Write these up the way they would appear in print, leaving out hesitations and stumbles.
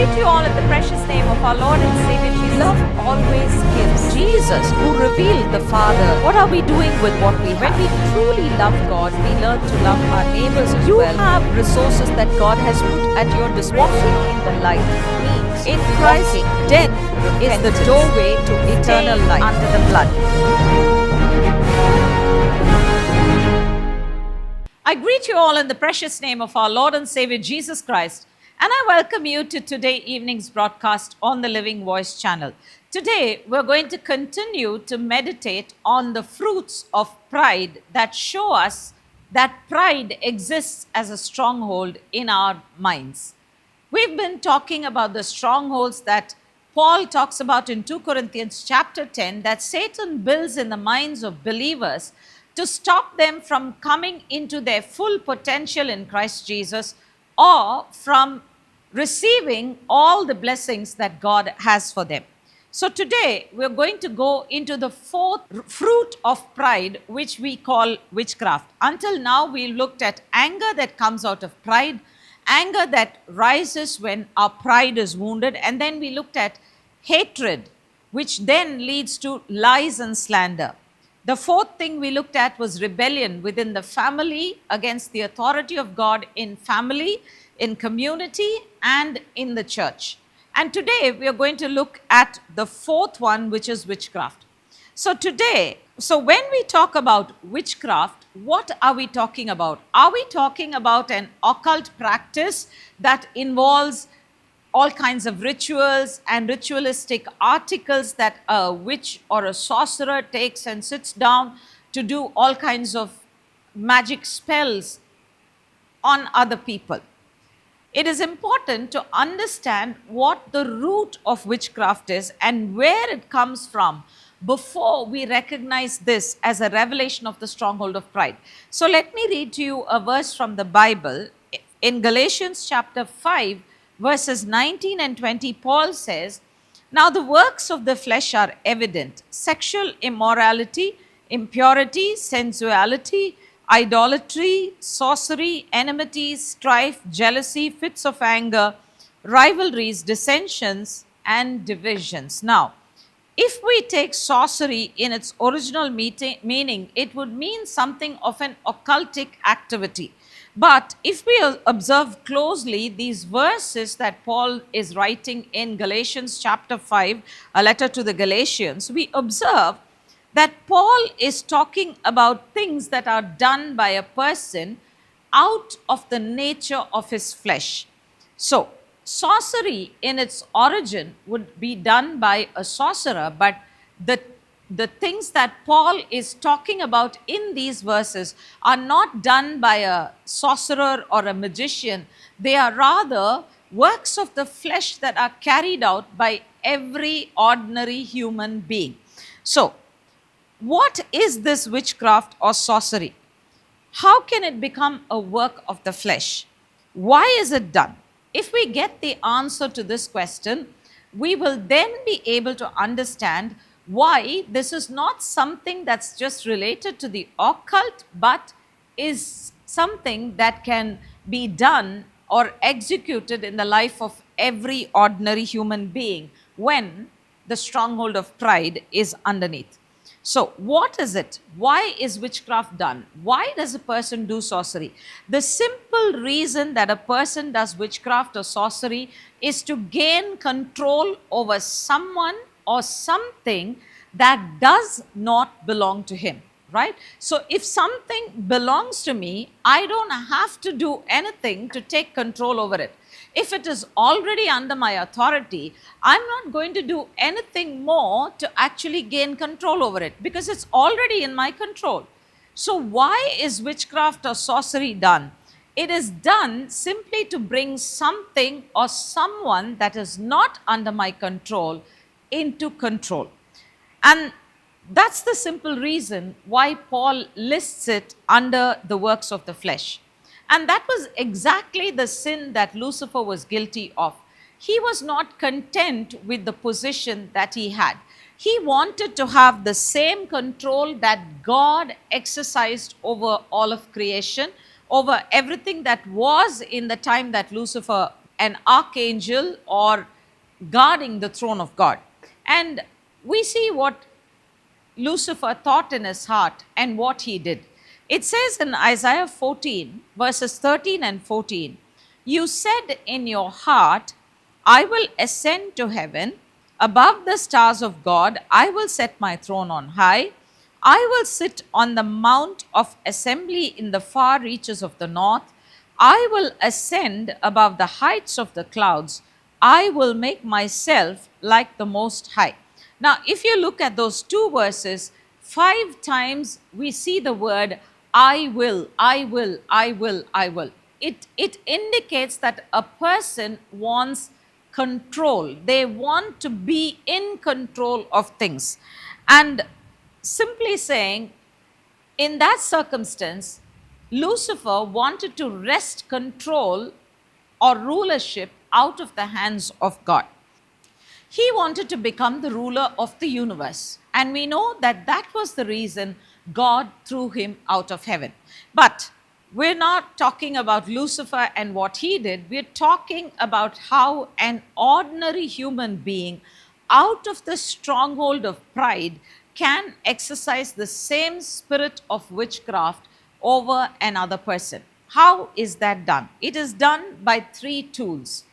greet you all in the precious name of our Lord and Savior Jesus. Love always gives. Jesus, who revealed the Father. What are we doing with what we have? When we truly love God, we learn to love our neighbors as well. You have resources that God has put at your disposal. Walking in the light means in Christ, death is the doorway to eternal life. Under the blood. I greet you all in the precious name of our Lord and Savior Jesus Christ, and I welcome you to today evening's broadcast on the Living Voice channel. Today, we're going to continue to meditate on the fruits of pride that show us that pride exists as a stronghold in our minds. We've been talking about the strongholds that Paul talks about in 2 Corinthians chapter 10 that Satan builds in the minds of believers to stop them from coming into their full potential in Christ Jesus or from receiving all the blessings that God has for them. So today we're going to go into the fourth fruit of pride, which we call witchcraft. Until now we looked at anger that comes out of pride, anger that rises when our pride is wounded, and then we looked at hatred, which then leads to lies and slander. The fourth thing we looked at was rebellion within the family against the authority of God in family, in community, and in the church. And today we are going to look at the fourth one, which is witchcraft. So when we talk about witchcraft, what are we talking about? Are we talking about an occult practice that involves all kinds of rituals and ritualistic articles that a witch or a sorcerer takes and sits down to do all kinds of magic spells on other people? It is important to understand what the root of witchcraft is and where it comes from before we recognize this as a revelation of the stronghold of pride. So let me read to you a verse from the Bible. In Galatians chapter 5, verses 19 and 20, Paul says, "Now the works of the flesh are evident: sexual immorality, impurity, sensuality, idolatry, sorcery, enmity, strife, jealousy, fits of anger, rivalries, dissensions, and divisions." Now, if we take sorcery in its original meaning, it would mean something of an occultic activity. But if we observe closely these verses that Paul is writing in Galatians chapter 5, a letter to the Galatians, we observe that Paul is talking about things that are done by a person out of the nature of his flesh. So, sorcery in its origin would be done by a sorcerer, but the things that Paul is talking about in these verses are not done by a sorcerer or a magician. They are rather works of the flesh that are carried out by every ordinary human being. So, what is this witchcraft or sorcery? How can it become a work of the flesh? Why is it done? If we get the answer to this question, we will then be able to understand why this is not something that's just related to the occult, but is something that can be done or executed in the life of every ordinary human being when the stronghold of pride is underneath. So, what is it? Why is witchcraft done? Why does a person do sorcery? The simple reason that a person does witchcraft or sorcery is to gain control over someone or something that does not belong to him, right? So if something belongs to me, I don't have to do anything to take control over it. If it is already under my authority, I'm not going to do anything more to actually gain control over it because it's already in my control. So why is witchcraft or sorcery done? It is done simply to bring something or someone that is not under my control into control. And that's the simple reason why Paul lists it under the works of the flesh. And that was exactly the sin that Lucifer was guilty of. He was not content with the position that he had. He wanted to have the same control that God exercised over all of creation, over everything that was in the time that Lucifer an archangel or guarding the throne of God. And we see what Lucifer thought in his heart and what he did. It says in Isaiah 14, verses 13 and 14, "You said in your heart, I will ascend to heaven. Above the stars of God, I will set my throne on high. I will sit on the mount of assembly in the far reaches of the north. I will ascend above the heights of the clouds. I will make myself like the Most High." Now, if you look at those two verses, 5 times we see the word I will, I will, I will, I will. It indicates that a person wants control. They want to be in control of things. And simply saying, in that circumstance, Lucifer wanted to wrest control or rulership out of the hands of God. He wanted to become the ruler of the universe. And we know that that was the reason God threw him out of heaven. But we're not talking about Lucifer and what he did. We're talking about how an ordinary human being, out of the stronghold of pride, can exercise the same spirit of witchcraft over another person. How is that done? It is done by 3 tools.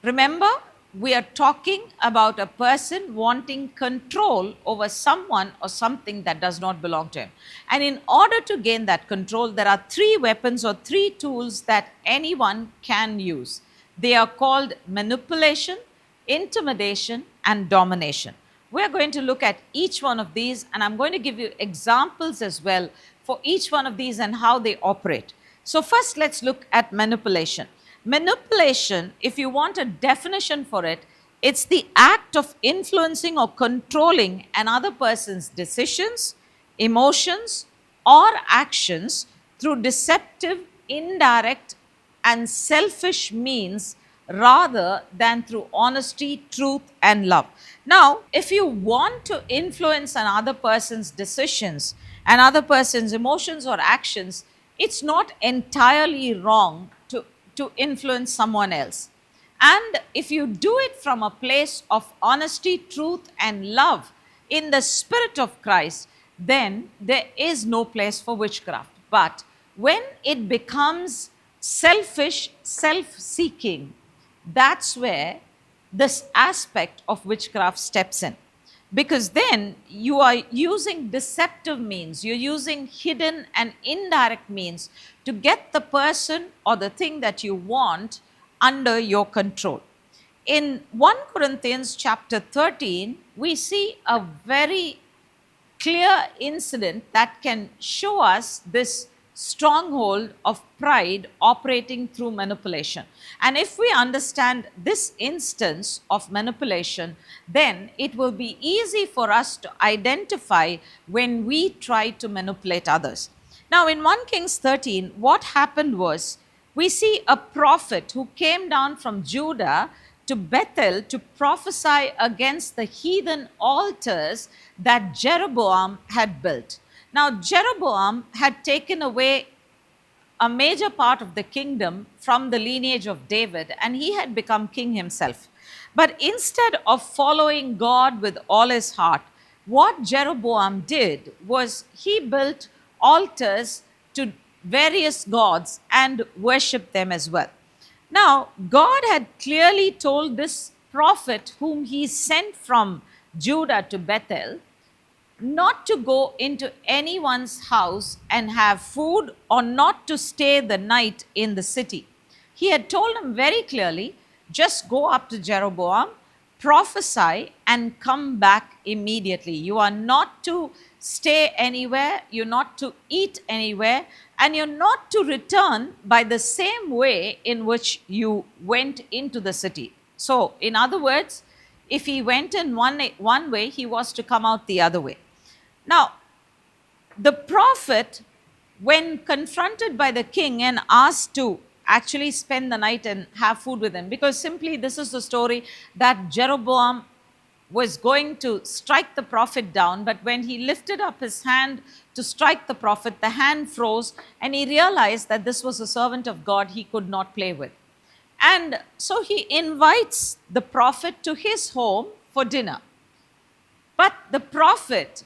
Remember, we are talking about a person wanting control over someone or something that does not belong to him. And in order to gain that control, there are 3 weapons or 3 tools that anyone can use. They are called manipulation, intimidation, and domination. We're going to look at each one of these, and I'm going to give you examples as well for each one of these and how they operate. So first, let's look at manipulation. Manipulation, if you want a definition for it, it's the act of influencing or controlling another person's decisions, emotions, or actions through deceptive, indirect, and selfish means rather than through honesty, truth, and love. Now, if you want to influence another person's decisions, another person's emotions or actions, it's not entirely wrong to influence someone else. And if you do it from a place of honesty, truth, and love in the Spirit of Christ, then there is no place for witchcraft. But when it becomes selfish, self-seeking, that's where this aspect of witchcraft steps in. Because then you are using deceptive means, you're using hidden and indirect means to get the person or the thing that you want under your control. In 1 Corinthians chapter 13, we see a very clear incident that can show us this stronghold of pride operating through manipulation. And if we understand this instance of manipulation, then it will be easy for us to identify when we try to manipulate others. Now, in 1 Kings 13, what happened was, we see a prophet who came down from Judah to Bethel to prophesy against the heathen altars that Jeroboam had built. Now, Jeroboam had taken away a major part of the kingdom from the lineage of David, and he had become king himself. But instead of following God with all his heart, what Jeroboam did was he built altars to various gods and worshiped them as well. Now, God had clearly told this prophet, whom he sent from Judah to Bethel, not to go into anyone's house and have food, or not to stay the night in the city. He had told him very clearly, just go up to Jeroboam, prophesy, and come back immediately. You are not to stay anywhere, you're not to eat anywhere, and you're not to return by the same way in which you went into the city. So, in other words, if he went in one way, he was to come out the other way. Now, the prophet, when confronted by the king and asked to actually spend the night and have food with him, because simply this is the story that Jeroboam was going to strike the prophet down, but when he lifted up his hand to strike the prophet, the hand froze, and he realized that this was a servant of God he could not play with. And so he invites the prophet to his home for dinner. But the prophet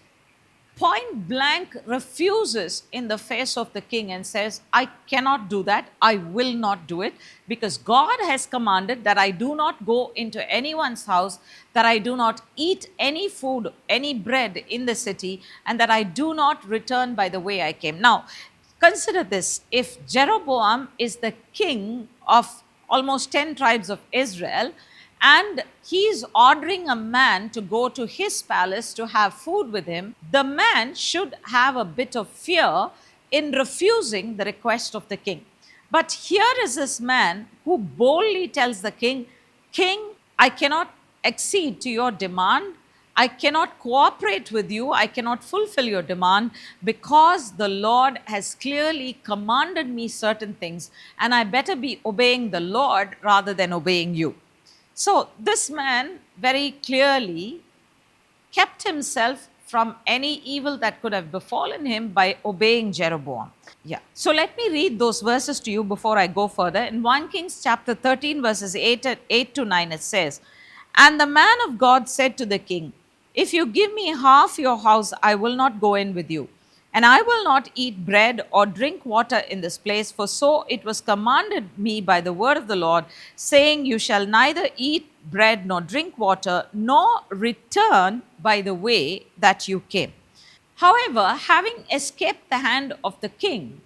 point blank refuses in the face of the king and says, I cannot do that. I will not do it, because God has commanded that I do not go into anyone's house, that I do not eat any food, any bread in the city, and that I do not return by the way I came. Now, consider this. If Jeroboam is the king of almost 10 tribes of Israel, and he's ordering a man to go to his palace to have food with him, the man should have a bit of fear in refusing the request of the king. But here is this man who boldly tells the king, King, I cannot accede to your demand. I cannot cooperate with you. I cannot fulfill your demand, because the Lord has clearly commanded me certain things, and I better be obeying the Lord rather than obeying you. So this man very clearly kept himself from any evil that could have befallen him by obeying Jeroboam. Yeah. So let me read those verses to you before I go further. In 1 Kings chapter 13 verses 8 to 9 it says, And the man of God said to the king, If you give me half your house, I will not go in with you. And I will not eat bread or drink water in this place, for so it was commanded me by the word of the Lord, saying, You shall neither eat bread nor drink water, nor return by the way that you came. However, having escaped the hand of the king,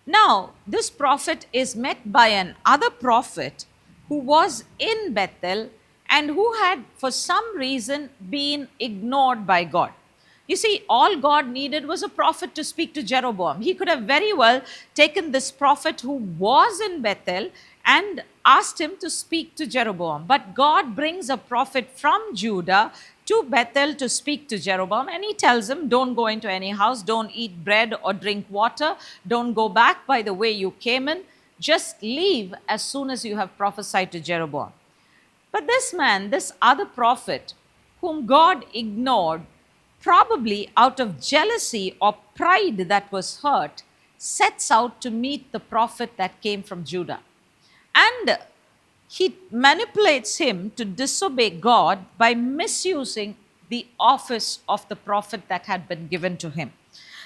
now this prophet is met by another prophet who was in Bethel and who had for some reason been ignored by God. You see, all God needed was a prophet to speak to Jeroboam. He could have very well taken this prophet who was in Bethel and asked him to speak to Jeroboam. But God brings a prophet from Judah to Bethel to speak to Jeroboam, and he tells him, Don't go into any house, don't eat bread or drink water, don't go back by the way you came in, just leave as soon as you have prophesied to Jeroboam. But this man, this other prophet, whom God ignored, probably out of jealousy or pride that was hurt, sets out to meet the prophet that came from Judah. And he manipulates him to disobey God by misusing the office of the prophet that had been given to him.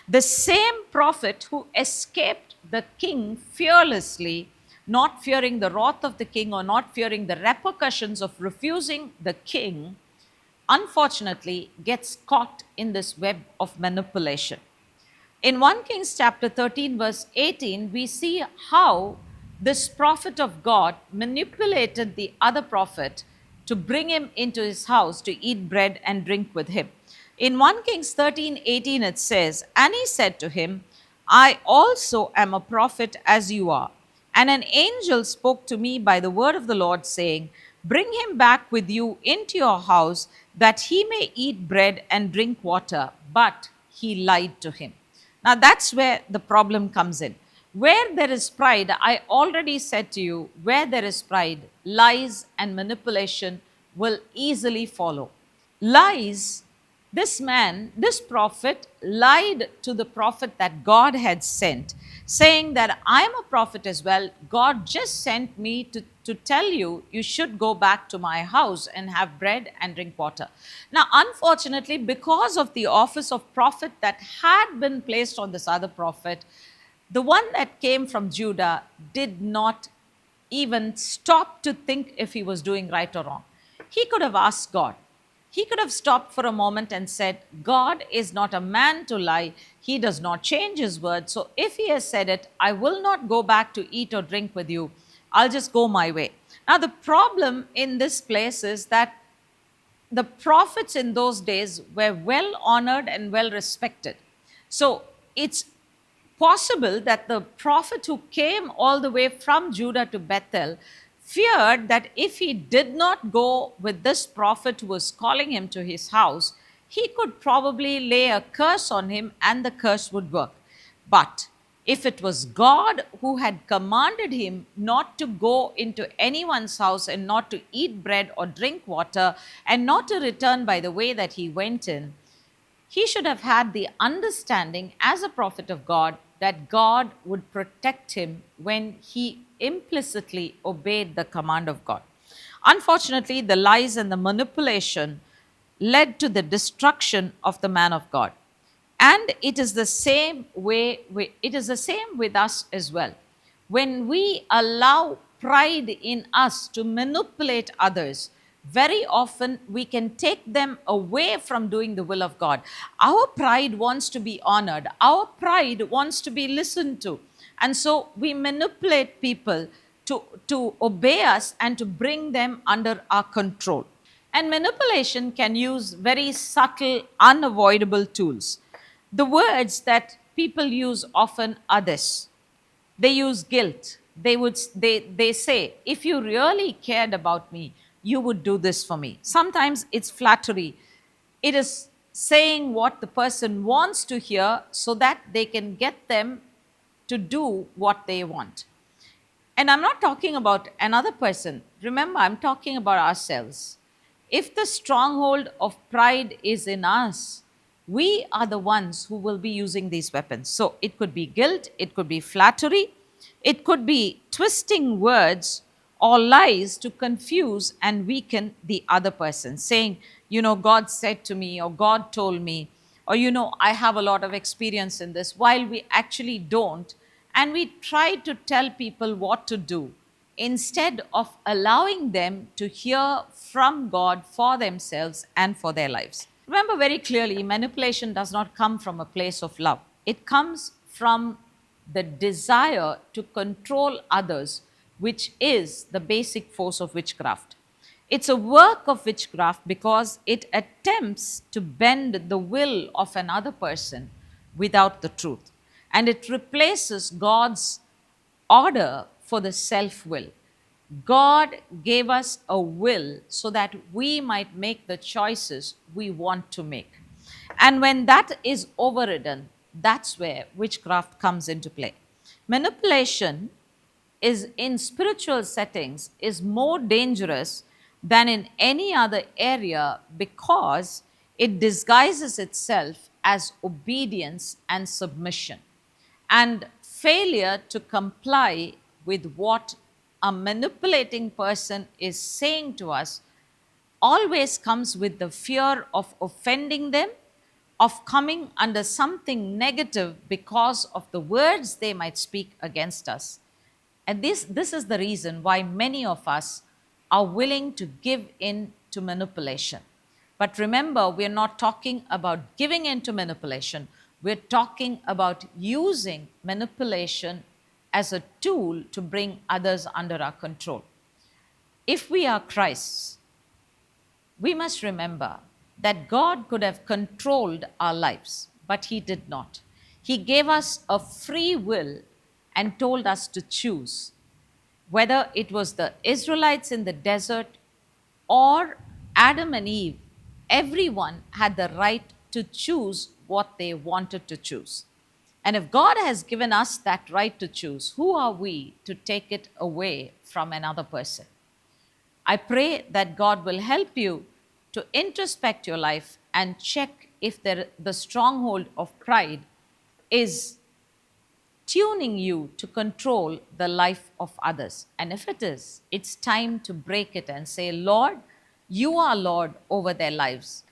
The same prophet who escaped the king fearlessly, not fearing the wrath of the king or not fearing the repercussions of refusing the king, unfortunately gets caught in this web of manipulation. In 1 Kings chapter 13 verse 18, we see how this prophet of God manipulated the other prophet to bring him into his house to eat bread and drink with him. In 1 Kings 13:18 it says, And he said to him, I also am a prophet as you are. And an angel spoke to me by the word of the Lord, saying, Bring him back with you into your house, that he may eat bread and drink water. But he lied to him. Now that's where the problem comes in. Where there is pride, I already said to you, where there is pride, lies and manipulation will easily follow. Lies, this man, this prophet, lied to the prophet that God had sent, saying that I am a prophet as well. God just sent me to tell you, you should go back to my house and have bread and drink water. Now, unfortunately, because of the office of prophet that had been placed on this other prophet, the one that came from Judah did not even stop to think if he was doing right or wrong. He could have asked God. He could have stopped for a moment and said, God is not a man to lie. He does not change his word. So if he has said it, I will not go back to eat or drink with you. I'll just go my way. Now, the problem in this place is that the prophets in those days were well honored and well respected. So it's possible that the prophet who came all the way from Judah to Bethel feared that if he did not go with this prophet who was calling him to his house, he could probably lay a curse on him and the curse would work. But if it was God who had commanded him not to go into anyone's house and not to eat bread or drink water and not to return by the way that he went in, he should have had the understanding as a prophet of God that God would protect him when he implicitly obeyed the command of God. Unfortunately, the lies and the manipulation led to the destruction of the man of God. And it is the same way, it is the same with us as well. When we allow pride in us to manipulate others, very often we can take them away from doing the will of God. Our pride wants to be honored, our pride wants to be listened to. And so we manipulate people to obey us and to bring them under our control. And manipulation can use very subtle, unavoidable tools. The words that people use often are this. They use guilt. They say, if you really cared about me, you would do this for me. Sometimes it's flattery. It is saying what the person wants to hear so that they can get them to do what they want. And I'm not talking about another person. Remember, I'm talking about ourselves. If the stronghold of pride is in us, we are the ones who will be using these weapons. So it could be guilt, it could be flattery, it could be twisting words or lies to confuse and weaken the other person, saying, God said to me, or God told me, or, I have a lot of experience in this, while we actually don't. And we try to tell people what to do instead of allowing them to hear from God for themselves and for their lives. Remember very clearly, manipulation does not come from a place of love. It comes from the desire to control others, which is the basic force of witchcraft. It's a work of witchcraft because it attempts to bend the will of another person without the truth. And it replaces God's order for the self will. God gave us a will so that we might make the choices we want to make. And when that is overridden, that's where witchcraft comes into play. Manipulation is in spiritual settings is more dangerous than in any other area because it disguises itself as obedience and submission. And failure to comply with what a manipulating person is saying to us always comes with the fear of offending them, of coming under something negative because of the words they might speak against us. And this is the reason why many of us are willing to give in to manipulation. But remember, we're not talking about giving in to manipulation. We're talking about using manipulation as a tool to bring others under our control. If we are Christ's, we must remember that God could have controlled our lives, but He did not. He gave us a free will and told us to choose. Whether it was the Israelites in the desert or Adam and Eve, everyone had the right to choose what they wanted to choose. And if God has given us that right to choose, who are we to take it away from another person? I pray that God will help you to introspect your life and check if the stronghold of pride is tuning you to control the life of others. And if it is, it's time to break it and say, Lord, you are Lord over their lives.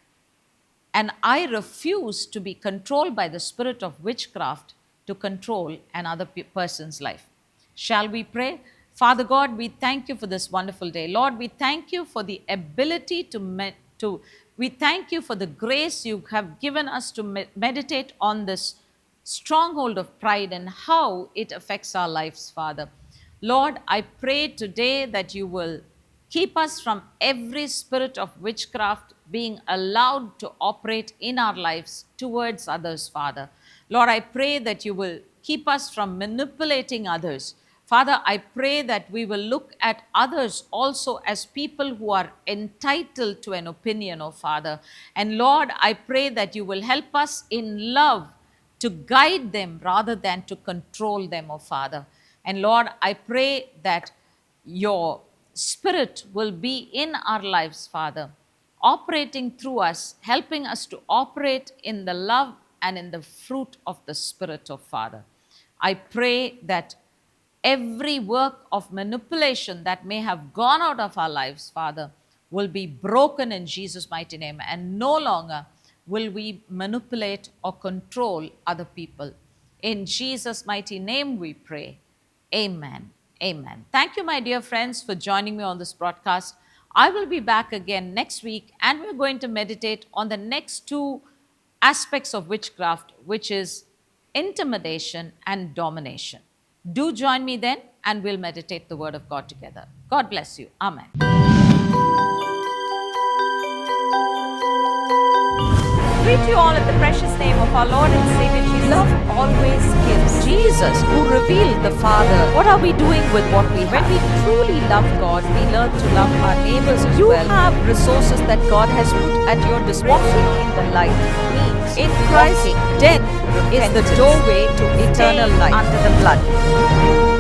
And I refuse to be controlled by the spirit of witchcraft to control another person's life. Shall we pray? Father God, we thank you for this wonderful day. Lord, we thank you for the ability we thank you for the grace you have given us to meditate on this stronghold of pride and how it affects our lives, Father. Lord, I pray today that you will keep us from every spirit of witchcraft being allowed to operate in our lives towards others, Father. Lord, I pray that you will keep us from manipulating others. Father, I pray that we will look at others also as people who are entitled to an opinion, oh Father. And Lord, I pray that you will help us in love to guide them rather than to control them, oh Father. And Lord, I pray that your Spirit will be in our lives, Father, operating through us, helping us to operate in the love and in the fruit of the Spirit of Father. I pray that every work of manipulation that may have gone out of our lives, Father, will be broken in Jesus' mighty name, and no longer will we manipulate or control other people. In Jesus' mighty name we pray. Amen. Amen. Thank you, my dear friends, for joining me on this broadcast. I will be back again next week, and we're going to meditate on the next two aspects of witchcraft, which is intimidation and domination. Do join me then, and we'll meditate the Word of God together. God bless you. Amen. Greet you all in the precious name of our Lord and Savior Jesus. Love always gives. Jesus, who revealed the Father. What are we doing with what we have? When we truly love God, we learn to love our neighbors as well. You have resources that God has put at your disposal. Walking in the light means in Christ, death is the doorway to eternal life under the blood.